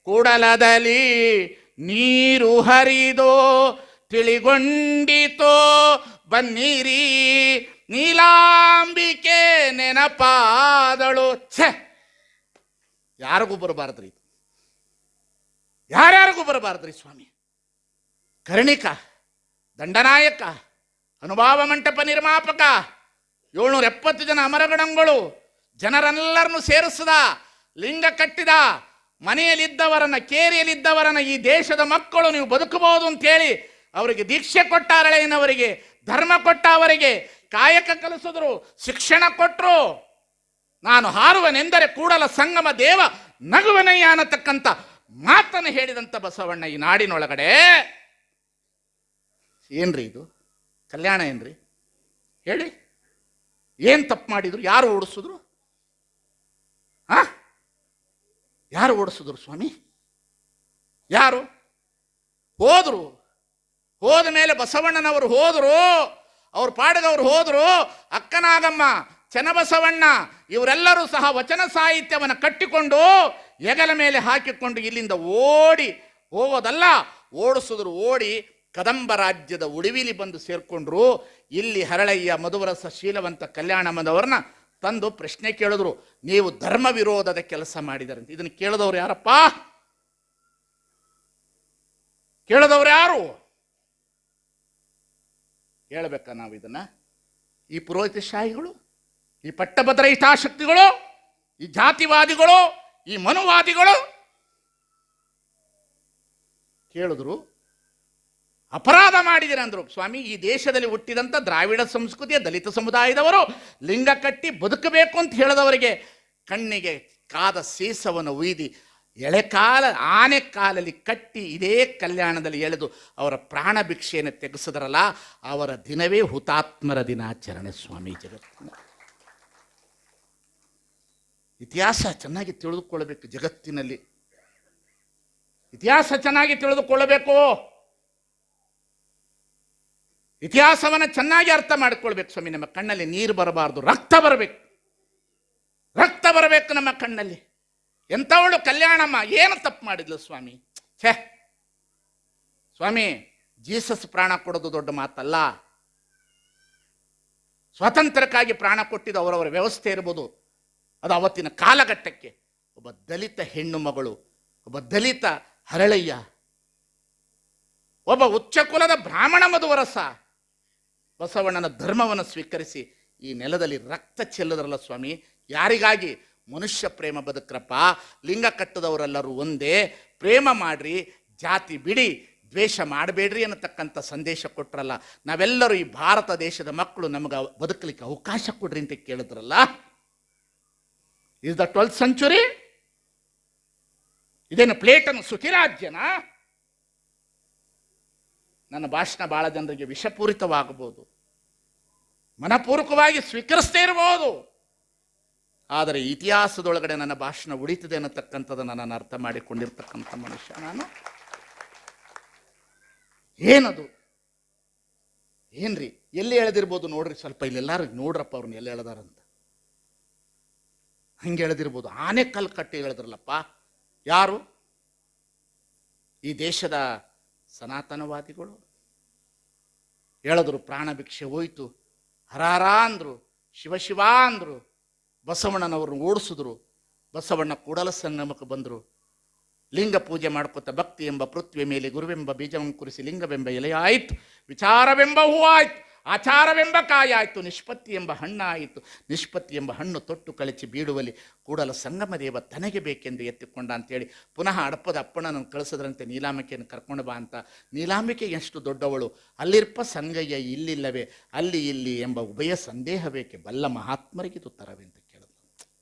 ಕೂಡಲದಲ್ಲಿ ನೀರು ಹರಿದೋ ತಿಳಿಗೊಂಡಿತೋ ಬನ್ನಿರಿ, ನೀಲಾಂಬಿಕೆ ನೆನಪಾದಳು. ಛೆ, ಯಾರಿಗೂ ಬರಬಾರ್ದ್ರಿ, ಯಾರ್ಯಾರಿಗೂ ಬರಬಾರ್ದ್ರಿ ಸ್ವಾಮಿ. ಕರ್ಣಿಕ, ದಂಡನಾಯಕ, ಅನುಭಾವ ಮಂಟಪ ನಿರ್ಮಾಪಕ, 770 ಜನ ಅಮರಗಣಗಳು, ಜನರೆಲ್ಲರನ್ನು ಸೇರಿಸಿದ, ಲಿಂಗ ಕಟ್ಟಿದ, ಮನೆಯಲ್ಲಿದ್ದವರನ್ನ, ಕೇರಿಯಲ್ಲಿದ್ದವರನ್ನ ಈ ದೇಶದ ಮಕ್ಕಳು ನೀವು ಬದುಕಬಹುದು ಅಂತೇಳಿ ಅವರಿಗೆ ದೀಕ್ಷೆ ಕೊಟ್ಟ, ಅರಳೆಯನವರಿಗೆ ಧರ್ಮ ಕೊಟ್ಟ, ಅವರಿಗೆ ಕಾಯಕ ಕಲಿಸಿದ್ರು, ಶಿಕ್ಷಣ ಕೊಟ್ಟರು. ನಾನು ಹಾರುವನೆಂದರೆ ಕೂಡಲ ಸಂಗಮ ದೇವ ನಗುವನಯ್ಯ ಅನ್ನತಕ್ಕಂಥ ಮಾತನ್ನು ಹೇಳಿದಂಥ ಬಸವಣ್ಣ ಈ ನಾಡಿನೊಳಗಡೆ. ಏನ್ರಿ ಇದು ಕಲ್ಯಾಣ? ಏನ್ರಿ ಹೇಳಿ? ಏನು ತಪ್ಪು ಮಾಡಿದ್ರು? ಯಾರು ಓಡಿಸಿದ್ರು? ಯಾರು ಓಡಿಸಿದ್ರು ಸ್ವಾಮಿ? ಯಾರು ಹೋದ್ರು? ಹೋದ ಮೇಲೆ ಬಸವಣ್ಣನವರು ಹೋದರು, ಅವ್ರ ಪಾಡದವರು ಹೋದರು. ಅಕ್ಕನಾಗಮ್ಮ, ಚೆನ್ನಬಸವಣ್ಣ ಇವರೆಲ್ಲರೂ ಸಹ ವಚನ ಸಾಹಿತ್ಯವನ್ನು ಕಟ್ಟಿಕೊಂಡು ಹೆಗಲ ಮೇಲೆ ಹಾಕಿಕೊಂಡು ಇಲ್ಲಿಂದ ಓಡಿ ಹೋಗೋದಲ್ಲ, ಓಡಿಸಿದ್ರು. ಓಡಿ ಕದಂಬ ರಾಜ್ಯದ ಉಡುವಿಲಿ ಬಂದು ಸೇರ್ಕೊಂಡ್ರು. ಇಲ್ಲಿ ಹರಳಯ್ಯ ಮಧುವರಸ ಶೀಲವಂತ ಕಲ್ಯಾಣಮ್ಮನವ್ರನ್ನ ತಂದು ಪ್ರಶ್ನೆ ಕೇಳಿದ್ರು, ನೀವು ಧರ್ಮ ವಿರೋಧದ ಕೆಲಸ ಮಾಡಿದಾರಂತೆ. ಇದನ್ನು ಕೇಳಿದವ್ರು ಯಾರಪ್ಪ? ಕೇಳಿದವ್ರು ಯಾರು? ಹೇಳ್ಬೇಕಾ ನಾವು ಇದನ್ನ? ಈ ಪುರೋಹಿತಶಾಹಿಗಳು, ಈ ಪಟ್ಟಭದ್ರ ಹಿತಾಸಕ್ತಿಗಳು, ಈ ಜಾತಿವಾದಿಗಳು, ಈ ಮನುವಾದಿಗಳು ಕೇಳಿದ್ರು. ಅಪರಾಧ ಮಾಡಿದಿರ ಅಂದ್ರು. ಸ್ವಾಮಿ, ಈ ದೇಶದಲ್ಲಿ ಹುಟ್ಟಿದಂಥ ದ್ರಾವಿಡ ಸಂಸ್ಕೃತಿಯ ದಲಿತ ಸಮುದಾಯದವರು ಲಿಂಗ ಕಟ್ಟಿ ಬದುಕಬೇಕು ಅಂತ ಹೇಳಿದವರಿಗೆ ಕಣ್ಣಿಗೆ ಕಾದ ಸೀಸವನ್ನು ಉಯ್ದಿ ಆನೆ ಕಾಲಲ್ಲಿ ಕಟ್ಟಿ ಇದೇ ಕಲ್ಯಾಣದಲ್ಲಿ ಎಳೆದು ಅವರ ಪ್ರಾಣ ಭಿಕ್ಷೆಯನ್ನು ತೆಗೆಸಿದ್ರಲ್ಲ, ಅವರ ದಿನವೇ ಹುತಾತ್ಮರ ದಿನಾಚರಣೆ ಸ್ವಾಮಿ. ಜಗತ್ತಿನ ಇತಿಹಾಸ ಚೆನ್ನಾಗಿ ತಿಳಿದುಕೊಳ್ಳಬೇಕು. ಜಗತ್ತಿನಲ್ಲಿ ಇತಿಹಾಸ ಚೆನ್ನಾಗಿ ತಿಳಿದುಕೊಳ್ಳಬೇಕು. ಇತಿಹಾಸವನ್ನು ಚೆನ್ನಾಗಿ ಅರ್ಥ ಮಾಡಿಕೊಳ್ಬೇಕು ಸ್ವಾಮಿ. ನಮ್ಮ ಕಣ್ಣಲ್ಲಿ ನೀರು ಬರಬಾರ್ದು, ರಕ್ತ ಬರಬೇಕು. ರಕ್ತ ಬರಬೇಕು ನಮ್ಮ ಕಣ್ಣಲ್ಲಿ. ಎಂಥವಳು ಕಲ್ಯಾಣಮ್ಮ ಏನು ತಪ್ಪು ಮಾಡಿದ್ಲು ಸ್ವಾಮಿ? ಛೇ ಸ್ವಾಮಿ, ಜೀಸಸ್ ಪ್ರಾಣ ಕೊಡೋದು ದೊಡ್ಡ ಮಾತಲ್ಲ. ಸ್ವಾತಂತ್ರ್ಯಕ್ಕಾಗಿ ಪ್ರಾಣ ಕೊಟ್ಟಿದ್ದು ಅವರವರ ವ್ಯವಸ್ಥೆ ಇರ್ಬೋದು, ಅದು ಅವತ್ತಿನ ಕಾಲಘಟ್ಟಕ್ಕೆ. ಒಬ್ಬ ದಲಿತ ಹೆಣ್ಣು ಮಗಳು, ಒಬ್ಬ ದಲಿತ ಹರಳಯ್ಯ, ಒಬ್ಬ ಉಚ್ಚ ಕುಲದ ಬ್ರಾಹ್ಮಣ ಮಧುವರಸ ಬಸವಣ್ಣನ ಧರ್ಮವನ್ನು ಸ್ವೀಕರಿಸಿ ಈ ನೆಲದಲ್ಲಿ ರಕ್ತ ಚೆಲ್ಲದ್ರಲ್ಲ ಸ್ವಾಮಿ. ಯಾರಿಗಾಗಿ? ಮನುಷ್ಯ ಪ್ರೇಮ ಬದುಕ್ರಪ್ಪ, ಲಿಂಗ ಕಟ್ಟದವರೆಲ್ಲರೂ ಒಂದೇ, ಪ್ರೇಮ ಮಾಡ್ರಿ, ಜಾತಿ ಬಿಡಿ, ದ್ವೇಷ ಮಾಡಬೇಡ್ರಿ ಅನ್ನತಕ್ಕಂಥ ಸಂದೇಶ ಕೊಟ್ರಲ್ಲ. ನಾವೆಲ್ಲರೂ ಈ ಭಾರತ ದೇಶದ ಮಕ್ಕಳು, ನಮಗೆ ಬದುಕಲಿಕ್ಕೆ ಅವಕಾಶ ಕೊಡ್ರಿ ಅಂತ ಕೇಳಿದ್ರಲ್ಲ. Is the 12th century? ಇದೇನು ಪ್ಲೇಟನ್ ಸುಖಿರಾಜ್ಯನ? ನನ್ನ ಭಾಷಣ ಬಹಳ ಜನರಿಗೆ ವಿಷಪೂರಿತವಾಗಬಹುದು, ಮನಪೂರ್ವಕವಾಗಿ ಸ್ವೀಕರಿಸದೇ ಇರಬಹುದು. ಆದರೆ ಇತಿಹಾಸದೊಳಗಡೆ ನನ್ನ ಭಾಷಣ ಉಳಿತಿದೆ ಅನ್ನತಕ್ಕಂಥದ್ದನ್ನು ನಾನು ಅರ್ಥ ಮಾಡಿಕೊಂಡಿರ್ತಕ್ಕಂಥ ಮನುಷ್ಯ ನಾನು. ಏನದು? ಏನ್ರಿ? ಎಲ್ಲಿ ಎಳೆದಿರ್ಬೋದು ನೋಡ್ರಿ, ಸ್ವಲ್ಪ ಇಲ್ಲೆಲ್ಲಾರು ನೋಡ್ರಪ್ಪ ಅವ್ರನ್ನ ಎಲ್ಲಿ ಎಳೆದಾರಂತ. ಹಂಗೆ ಎಳೆದಿರ್ಬೋದು. ಆನೆ ಕಲ್ಲು ಕಟ್ಟಿ ಎಳೆದ್ರಲ್ಲಪ್ಪ. ಯಾರು? ಈ ದೇಶದ ಸನಾತನವಾದಿಗಳು ಎಳೆದ್ರು. ಪ್ರಾಣ ಭಿಕ್ಷೆ ಹೋಯ್ತು, ಹರಾರ ಅಂದ್ರು, ಶಿವ ಅಂದ್ರು. ಬಸವಣ್ಣನವ್ರನ್ನ ಓಡಿಸಿದ್ರು. ಬಸವಣ್ಣ ಕೂಡಲ ಸಂಗಮಕ್ಕೆ ಬಂದರು. ಲಿಂಗ ಪೂಜೆ ಮಾಡ್ಕೊತ ಭಕ್ತಿ ಎಂಬ ಪೃಥ್ವಿ ಮೇಲೆ ಗುರುವೆಂಬ ಬೀಜವಂಕುರಿಸಿ ಲಿಂಗವೆಂಬ ಎಲೆಯಾಯಿತು, ವಿಚಾರವೆಂಬ ಹೂವಾಯಿತು, ಆಚಾರವೆಂಬ ಕಾಯಾಯಿತು, ನಿಷ್ಪತ್ತಿ ಎಂಬ ಹಣ್ಣಾಯಿತು. ನಿಷ್ಪತ್ತಿ ಎಂಬ ಹಣ್ಣು ತೊಟ್ಟು ಕಳಚಿ ಬೀಳುವಲ್ಲಿ ಕೂಡಲ ಸಂಗಮ ದೇವ ತನಗೆ ಬೇಕೆಂದು ಎತ್ತಿಕೊಂಡ ಅಂತೇಳಿ ಪುನಃ ಅಡಪದ ಅಪ್ಪಣ್ಣನನ್ನು ಕಳಿಸಿದ್ರಂತೆ ನೀಲಾಂಬಿಕೆಯನ್ನು ಕರ್ಕೊಂಡು ಬಾ ಅಂತ. ನೀಲಾಂಬಿಕೆ ಎಷ್ಟು ದೊಡ್ಡವಳು, ಅಲ್ಲಿರ್ಪ ಸಂಗಯ್ಯ ಇಲ್ಲಿಲ್ಲವೇ, ಅಲ್ಲಿ ಇಲ್ಲಿ ಎಂಬ ಉಭಯ ಸಂದೇಹ ಬೇಕೆ, ಬಲ್ಲ ಮಹಾತ್ಮರಿಗಿದು ತರವೆ ಅಂತ ಕೇಳಿದ್ರು.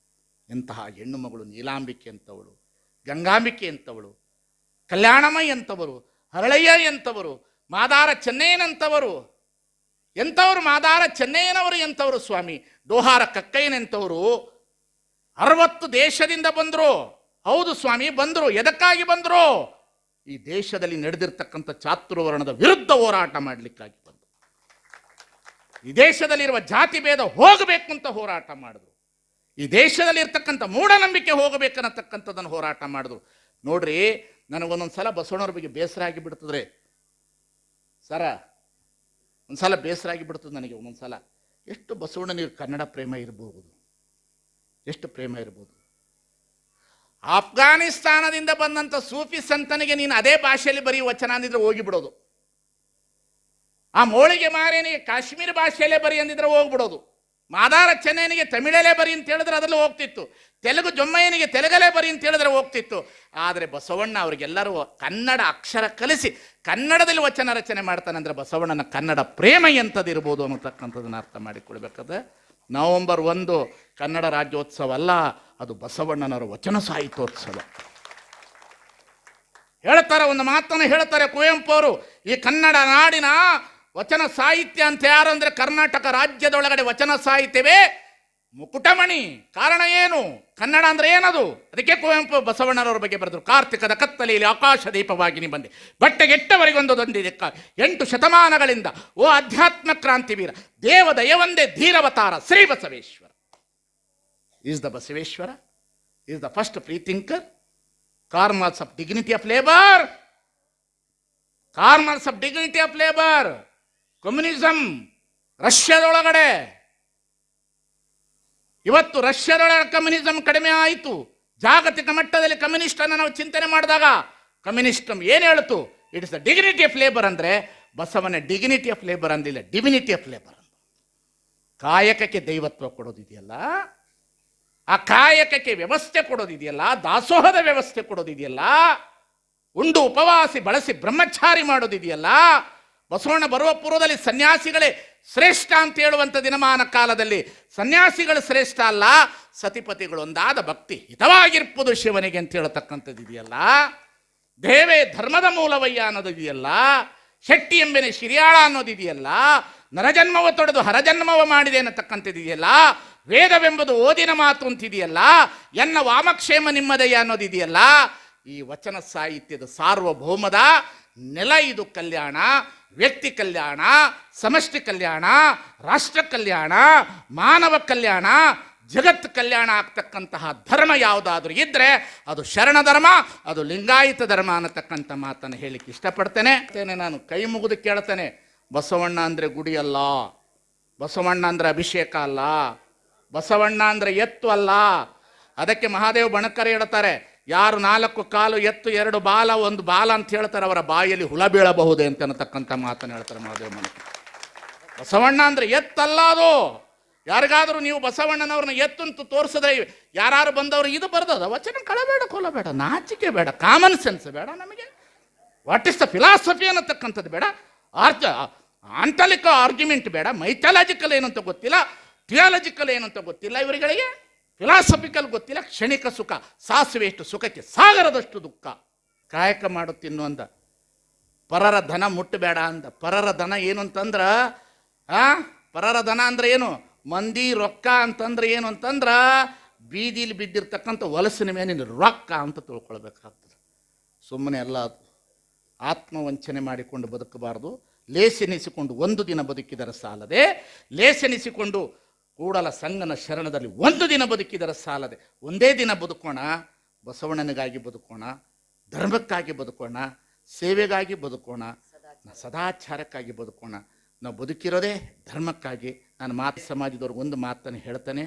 ಎಂತಹ ಹೆಣ್ಣು ಮಗಳು ನೀಲಾಂಬಿಕೆ ಅಂತವಳು, ಗಂಗಾಂಬಿಕೆ ಅಂತವಳು, ಕಲ್ಯಾಣಮೈ ಅಂತವರು, ಹರಳಯ್ಯ ಎಂತವರು, ಮಾದಾರ ಚೆನ್ನಯ್ಯನಂತವರು. ಎಂಥವರು? ಮಾದಾರ ಚೆನ್ನಯ್ಯನವರು ಎಂಥವರು ಸ್ವಾಮಿ? ಡೋಹಾರ ಕಕ್ಕಯ್ಯನೆಂಥವರು 60 ದೇಶದಿಂದ ಬಂದರು. ಹೌದು ಸ್ವಾಮಿ, ಬಂದರು. ಎದಕ್ಕಾಗಿ ಬಂದರು? ಈ ದೇಶದಲ್ಲಿ ನಡೆದಿರ್ತಕ್ಕಂಥ ಚಾತುರ್ವರ್ಣದ ವಿರುದ್ಧ ಹೋರಾಟ ಮಾಡಲಿಕ್ಕಾಗಿ ಬಂದರು. ಈ ದೇಶದಲ್ಲಿರುವ ಜಾತಿ ಭೇದ ಹೋಗಬೇಕು ಅಂತ ಹೋರಾಟ ಮಾಡಿದ್ರು. ಈ ದೇಶದಲ್ಲಿ ಇರ್ತಕ್ಕಂಥ ಮೂಢನಂಬಿಕೆ ಹೋಗಬೇಕನ್ನತಕ್ಕಂಥದ್ದನ್ನು ಹೋರಾಟ ಮಾಡಿದ್ರು. ನೋಡ್ರಿ, ನನಗೊಂದೊಂದು ಸಲ ಬಸವಣ್ಣವ್ರ ಬಗ್ಗೆ ಬೇಸರ ಆಗಿಬಿಡ್ತದ್ರೆ ಸರ, ಒಂದ್ಸಲ ಬೇಸರ ಆಗಿಬಿಡ್ತದೆ ನನಗೆ. ಒಂದೊಂದು ಸಲ ಎಷ್ಟು ಬಸವಣ್ಣನಿಗೆ ಕನ್ನಡ ಪ್ರೇಮ ಇರ್ಬೋದು, ಎಷ್ಟು ಪ್ರೇಮ ಇರ್ಬೋದು. ಆಫ್ಘಾನಿಸ್ತಾನದಿಂದ ಬಂದಂಥ ಸೂಫಿ ಸಂತನಿಗೆ ನೀನು ಅದೇ ಭಾಷೆಯಲ್ಲಿ ಬರೀ ವಚನ ಅಂದಿದ್ರೆ ಹೋಗಿಬಿಡೋದು. ಆ ಮೋಳಿಗೆ ಮಾರೇನಿಗೆ ಕಾಶ್ಮೀರ ಭಾಷೆಯಲ್ಲೇ ಬರಿ ಅಂದಿದ್ರೆ ಹೋಗ್ಬಿಡೋದು. ಮಾದಾರ ಚೆನ್ನಯ್ಯನಿಗೆ ತಮಿಳಲ್ಲೇ ಬರಿ ಅಂತ ಹೇಳಿದ್ರೆ ಅದರಲ್ಲೂ ಹೋಗ್ತಿತ್ತು. ತೆಲುಗು ಜೊಮ್ಮಯ್ಯನಿಗೆ ತೆಲುಗಲ್ಲೇ ಬರಿ ಅಂತ ಹೇಳಿದ್ರೆ ಹೋಗ್ತಿತ್ತು. ಆದರೆ ಬಸವಣ್ಣ ಅವರಿಗೆಲ್ಲರೂ ಕನ್ನಡ ಅಕ್ಷರ ಕಲಿಸಿ ಕನ್ನಡದಲ್ಲಿ ವಚನ ರಚನೆ ಮಾಡ್ತಾನೆ ಅಂದರೆ ಬಸವಣ್ಣನ ಕನ್ನಡ ಪ್ರೇಮ ಎಂಥದ್ದಿರ್ಬೋದು ಅನ್ನತಕ್ಕಂಥದ್ದನ್ನು ಅರ್ಥ ಮಾಡಿಕೊಳ್ಬೇಕಾದ್ರೆ ನವೆಂಬರ್ 1 ಕನ್ನಡ ರಾಜ್ಯೋತ್ಸವ ಅಲ್ಲ, ಅದು ಬಸವಣ್ಣನವರ ವಚನ ಸಾಹಿತ್ಯೋತ್ಸವ. ಹೇಳ್ತಾರೆ, ಒಂದು ಮಾತನ್ನು ಹೇಳ್ತಾರೆ ಕುವೆಂಪು ಅವರು, ಈ ಕನ್ನಡ ನಾಡಿನ ವಚನ ಸಾಹಿತ್ಯ ಅಂತ ಯಾರು ಅಂದರೆ ಕರ್ನಾಟಕ ರಾಜ್ಯದೊಳಗಡೆ ವಚನ ಸಾಹಿತ್ಯವೇ ಮುಕುಟಮಣಿ. ಕಾರಣ ಏನು? ಕನ್ನಡ ಅಂದ್ರೆ ಏನದು? ಅದಕ್ಕೆ ಕುವೆಂಪು ಬಸವಣ್ಣನವರ ಬಗ್ಗೆ ಬರೆದರು. ಕಾರ್ತಿಕದ ಕತ್ತಲೆಯಲ್ಲಿ ಆಕಾಶ ದೀಪವಾಗಿ ನೀ ಬಂದೆ, ಬಟ್ಟೆಗೆಟ್ಟವರಿಗೊಂದು ತಂದಿದೆ 8 ಶತಮಾನಗಳಿಂದ ಓ ಅಧ್ಯಾತ್ಮ ಕ್ರಾಂತಿ ವೀರ, ದೇವ ದಯವೊಂದೇ ಧೀರವತಾರ Shri Basaveshwara. Is the Basaveshwara is the first free thinker, corners of dignity of labour, corners of dignity of labour. Communism ರಷ್ಯಾದೊಳಗಡೆ, ಇವತ್ತು ರಷ್ಯಾದೊಳಗೆ ಕಮ್ಯುನಿಸಂ ಕಡಿಮೆ ಆಯಿತು. ಜಾಗತಿಕ ಮಟ್ಟದಲ್ಲಿ ಕಮ್ಯುನಿಸ್ಟ್ ಅನ್ನು ನಾವು ಚಿಂತನೆ ಮಾಡಿದಾಗ ಕಮ್ಯುನಿಸ್ಟಮ್ ಏನು ಹೇಳ್ತು? It is the dignity of labour. ಅಂದರೆ ಬಸವನ ಡಿಗ್ನಿಟಿ ಆಫ್ ಲೇಬರ್ ಅಂದಿಲ್ಲ, ಡಿವಿನಿಟಿ ಆಫ್ ಲೇಬರ್. ಕಾಯಕಕ್ಕೆ ದೈವತ್ವ ಕೊಡೋದಿದೆಯಲ್ಲ, ಆ ಕಾಯಕಕ್ಕೆ ವ್ಯವಸ್ಥೆ ಕೊಡೋದಿದೆಯಲ್ಲ, ದಾಸೋಹದ ವ್ಯವಸ್ಥೆ ಕೊಡೋದಿದೆಯಲ್ಲ, ಉಂಡು ಉಪವಾಸಿ ಬಳಸಿ ಬ್ರಹ್ಮಚಾರಿ ಮಾಡೋದಿದೆಯಲ್ಲ. ಬಸವಣ್ಣ ಬರುವ ಪೂರ್ವದಲ್ಲಿ ಸನ್ಯಾಸಿಗಳೇ ಶ್ರೇಷ್ಠ ಅಂತ ಹೇಳುವಂಥ ದಿನಮಾನ ಕಾಲದಲ್ಲಿ ಸನ್ಯಾಸಿಗಳು ಶ್ರೇಷ್ಠ ಅಲ್ಲ, ಸತಿಪತಿಗಳೊಂದಾದ ಭಕ್ತಿ ಹಿತವಾಗಿರ್ಪುದು ಶಿವನಿಗೆ ಅಂತ ಹೇಳ್ತಕ್ಕಂಥದ್ದು ಇದೆಯಲ್ಲ, ದೇವೇ ಧರ್ಮದ ಮೂಲವಯ್ಯ ಅನ್ನೋದು ಇದೆಯಲ್ಲ, ಶೆಟ್ಟಿ ಎಂಬೆನೆ ಶಿರಿಯಾಳ ಅನ್ನೋದಿದೆಯಲ್ಲ, ನರಜನ್ಮವ ತೊಡೆದು ಹರಜನ್ಮವ ಮಾಡಿದೆ ಅನ್ನತಕ್ಕಂಥದ್ದಿದೆಯಲ್ಲ, ವೇದವೆಂಬುದು ಓದಿನ ಮಾತು ಅಂತಿದೆಯಲ್ಲ, ಎನ್ನ ವಾಮಕ್ಷೇಮ ನಿಮ್ಮದಯ್ಯ ಅನ್ನೋದಿದೆಯಲ್ಲ, ಈ ವಚನ ಸಾಹಿತ್ಯದ ಸಾರ್ವಭೌಮದ ನೆಲ ಇದು ಕಲ್ಯಾಣ, ವ್ಯಕ್ತಿ ಕಲ್ಯಾಣ, ಸಮಷ್ಟಿ ಕಲ್ಯಾಣ, ರಾಷ್ಟ್ರ ಕಲ್ಯಾಣ, ಮಾನವ ಕಲ್ಯಾಣ, ಜಗತ್ತು ಕಲ್ಯಾಣ ಆಗ್ತಕ್ಕಂತಹ ಧರ್ಮ ಯಾವುದಾದ್ರೂ ಇದ್ದರೆ ಅದು ಶರಣ ಧರ್ಮ, ಅದು ಲಿಂಗಾಯತ ಧರ್ಮ ಅನ್ನತಕ್ಕಂಥ ಮಾತನ್ನು ಹೇಳಿಕ್ಕೆ ಇಷ್ಟಪಡ್ತೇನೆ. ನಾನು ಕೈ ಮುಗಿದು ಕೇಳ್ತೇನೆ, ಬಸವಣ್ಣ ಅಂದರೆ ಗುಡಿ ಅಲ್ಲ, ಬಸವಣ್ಣ ಅಂದರೆ ಅಭಿಷೇಕ ಅಲ್ಲ, ಬಸವಣ್ಣ ಅಂದರೆ ಎತ್ತು ಅಲ್ಲ. ಅದಕ್ಕೆ ಮಹಾದೇವ್ ಬಣಕರ್ ಹೇಳ್ತಾರೆ, ಯಾರು 4 ಕಾಲು ಎತ್ತು 2 ಬಾಲ 1 ಬಾಲ ಅಂತ ಹೇಳ್ತಾರೆ ಅವರ ಬಾಯಲ್ಲಿ ಹುಳ ಬೀಳಬಹುದೇ ಅಂತ ಅನ್ನತಕ್ಕಂಥ ಮಾತನ್ನು ಹೇಳ್ತಾರೆ ಮಹಾದೇವ್ ಬಣಕರ್. ಬಸವಣ್ಣ ಅಂದರೆ ಎತ್ತಲ್ಲ ಅದು. ಯಾರಿಗಾದರೂ ನೀವು ಬಸವಣ್ಣನವ್ರನ್ನ ಎತ್ತು ಅಂತ ತೋರಿಸಿದ್ರೆ ಯಾರು ಬಂದವರು ಇದು ಬರ್ದದ ವಚನ ಕಳಬೇಡ, ಕೊಲ್ಲಬೇಡ, ನಾಚಿಕೆ ಬೇಡ, ಕಾಮನ್ ಸೆನ್ಸ್ ಬೇಡ ನಮಗೆ. ವಾಟ್ ಇಸ್ ದ ಫಿಲಾಸಫಿ ಅನ್ನತಕ್ಕಂಥದ್ದು ಬೇಡ, ಆಂಟಲಿಕ ಆರ್ಗ್ಯುಮೆಂಟ್ ಬೇಡ, ಮೈಥಾಲಜಿಕಲ್ ಏನಂತ ಗೊತ್ತಿಲ್ಲ, ಥಿಯಾಲಜಿಕಲ್ ಏನಂತ ಗೊತ್ತಿಲ್ಲ ಇವರುಗಳಿಗೆ, ಫಿಲಾಸಫಿಕಲ್ ಗೊತ್ತಿಲ್ಲ. ಕ್ಷಣಿಕ ಸುಖ, ಸಾಸಿವೆ ಎಷ್ಟು ಸುಖಕ್ಕೆ ಸಾಗರದಷ್ಟು ದುಃಖ. ಕಾಯಕ ಮಾಡು ತಿನ್ನು ಅಂದ, ಪರರ ಧನ ಮುಟ್ಟಬೇಡ ಅಂದ. ಪರರ ಧನ ಏನು ಅಂತಂದ್ರೆ ಪರರ ಧನ ಅಂದ್ರೆ ಏನು? ಮಂದಿ ರೊಕ್ಕ ಅಂತಂದ್ರೆ ಏನು ಅಂತಂದ್ರೆ ಬೀದಿಲಿ ಬಿದ್ದಿರ್ತಕ್ಕಂಥ ಹೊಲಸಿನ ಮೇಲಿನ ರೊಕ್ಕ ಅಂತ ತಿಳ್ಕೊಳ್ಬೇಕಾಗ್ತದೆ. ಸುಮ್ಮನೆ ಎಲ್ಲ ಆತ್ಮವಂಚನೆ ಮಾಡಿಕೊಂಡು ಬದುಕಬಾರ್ದು. ಲೇಸೆನಿಸಿಕೊಂಡು ಒಂದು ದಿನ ಬದುಕಿದರೆ ಸಾಲದೆ, ಲೇಸೆನಿಸಿಕೊಂಡು ಕೂಡಲ ಸಂಗನ ಶರಣದಲ್ಲಿ ಒಂದು ದಿನ ಬದುಕಿದರೆ ಸಾಲದೆ. ಒಂದೇ ದಿನ ಬದುಕೋಣ, ಬಸವಣ್ಣನಿಗಾಗಿ ಬದುಕೋಣ, ಧರ್ಮಕ್ಕಾಗಿ ಬದುಕೋಣ, ಸೇವೆಗಾಗಿ ಬದುಕೋಣ, ಸದಾಚಾರಕ್ಕಾಗಿ ಬದುಕೋಣ. ನಾವು ಬದುಕಿರೋದೇ ಧರ್ಮಕ್ಕಾಗಿ. ನಾನು ಮಾತು ಸಮಾಜದವ್ರಿಗೆ ಒಂದು ಮಾತನ್ನು ಹೇಳ್ತಾನೆ,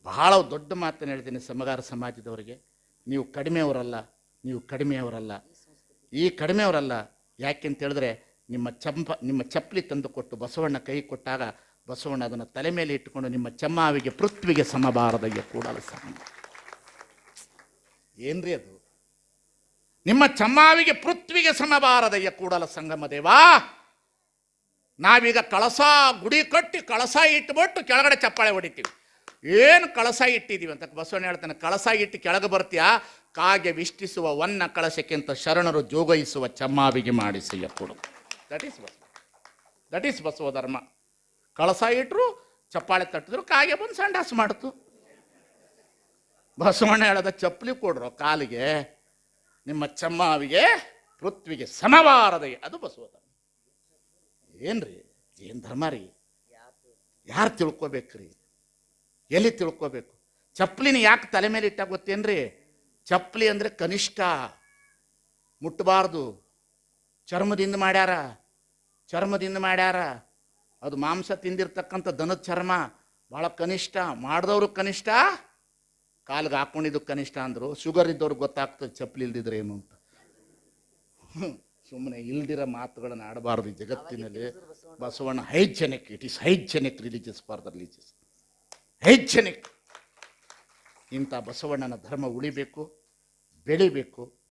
ಬಹಳ ದೊಡ್ಡ ಮಾತನ್ನು ಹೇಳ್ತೀನಿ ಸಮಗಾರ ಸಮಾಜದವರಿಗೆ, ನೀವು ಕಡಿಮೆಯವರಲ್ಲ, ನೀವು ಕಡಿಮೆಯವರಲ್ಲ, ಈ ಕಡಿಮೆಯವರಲ್ಲ. ಯಾಕೆಂತ ಹೇಳಿದ್ರೆ ನಿಮ್ಮ ಚಪ್ಪಲಿ ತಂದು ಕೊಟ್ಟು ಬಸವಣ್ಣ ಕೈ ಕೊಟ್ಟಾಗ ಬಸವಣ್ಣ ಅದನ್ನು ತಲೆ ಮೇಲೆ ಇಟ್ಟುಕೊಂಡು ನಿಮ್ಮ ಚಮ್ಮಾವಿಗೆ ಪೃಥ್ವಿಗೆ ಸಮಬಾರದಯ್ಯ ಕೂಡಲ ಸಂಗಮ. ಏನ್ರಿ ಅದು? ನಿಮ್ಮ ಚಮ್ಮಾವಿಗೆ ಪೃಥ್ವಿಗೆ ಸಮಬಾರದಯ್ಯ ಕೂಡಲ ಸಂಗಮ ದೇವಾ. ನಾವೀಗ ಕಳಸ ಗುಡಿ ಕಟ್ಟಿ ಕಳಸ ಇಟ್ಟುಬಿಟ್ಟು ಕೆಳಗಡೆ ಚಪ್ಪಾಳೆ ಹೊಡಿತೀವಿ. ಏನು ಕಳಸ ಇಟ್ಟಿದ್ದೀವಿ ಅಂತ ಬಸವಣ್ಣ ಹೇಳ್ತಾನೆ, ಕಳಸ ಇಟ್ಟು ಕೆಳಗೆ ಬರ್ತೀಯಾ, ಕಾಗೆ ವಿಷ್ಟಿಸುವ ವನ್ನ ಕಳಸಕ್ಕಿಂತ ಶರಣರು ಜೋಗೈಸುವ ಚಮ್ಮಾವಿಗೆ ಮಾಡಿಸಯ್ಯ ಕೊಡು. ದಟ್ ಈಸ್ ಬಸವ ಧರ್ಮ. ಕಳಸ ಇಟ್ಟರು, ಚಪ್ಪಾಳೆ ತಟ್ಟಿದ್ರು, ಕಾಗೆ ಬಂದು ಸಂಡಾಸ ಮಾಡ್ತು. ಬಸವಣ್ಣ ಹೇಳದ ಚಪ್ಪಲಿ ಕೊಡ್ರು ಕಾಲಿಗೆ, ನಿಮ್ಮ ಚಮ್ಮಾವಿಗೆ ಪೃಥ್ವಿಗೆ ಸಮವಾರದಯ್ಯ. ಅದು ಬಸವ ಧರ್ಮ. ಏನ್ರಿ? ಏನು ಧರ್ಮ ರೀ? ಯಾರು ತಿಳ್ಕೊಬೇಕ್ರಿ? ಎಲ್ಲಿ ತಿಳ್ಕೊಬೇಕು? ಚಪ್ಪಲಿನ ಯಾಕೆ ತಲೆ ಮೇಲೆ ಇಟ್ಟಾಗ ಗೊತ್ತೇನ್ರಿ? ಚಪ್ಪಲಿ ಅಂದರೆ ಕನಿಷ್ಠ, ಮುಟ್ಟಬಾರ್ದು. ಚರ್ಮದಿಂದ ಮಾಡ್ಯಾರ. ಅದು ಮಾಂಸ ತಿಂದಿರ್ತಕ್ಕಂಥ ದನದ ಚರ್ಮ, ಭಾಳ ಕನಿಷ್ಠ. ಮಾಡಿದವರು ಕನಿಷ್ಠ, ಕಾಲಿಗೆ ಹಾಕೊಂಡಿದ್ದು ಕನಿಷ್ಠ ಅಂದರು. ಶುಗರ್ ಇದ್ದವ್ರಿಗೆ ಗೊತ್ತಾಗ್ತದೆ ಚಪ್ಪಲಿ ಇಲ್ದಿದ್ರೆ ಏನು ಅಂತ. ಸುಮ್ಮನೆ ಇಲ್ದಿರೋ ಮಾತುಗಳನ್ನು ಆಡಬಾರ್ದು ಈ ಜಗತ್ತಿನಲ್ಲಿ. Basavanna hygienic, it is hygienic religious for the religious, hygienic. ಇಂಥ ಬಸವಣ್ಣನ ಧರ್ಮ ಉಳಿಬೇಕು, ಬೆಳಿಬೇಕು.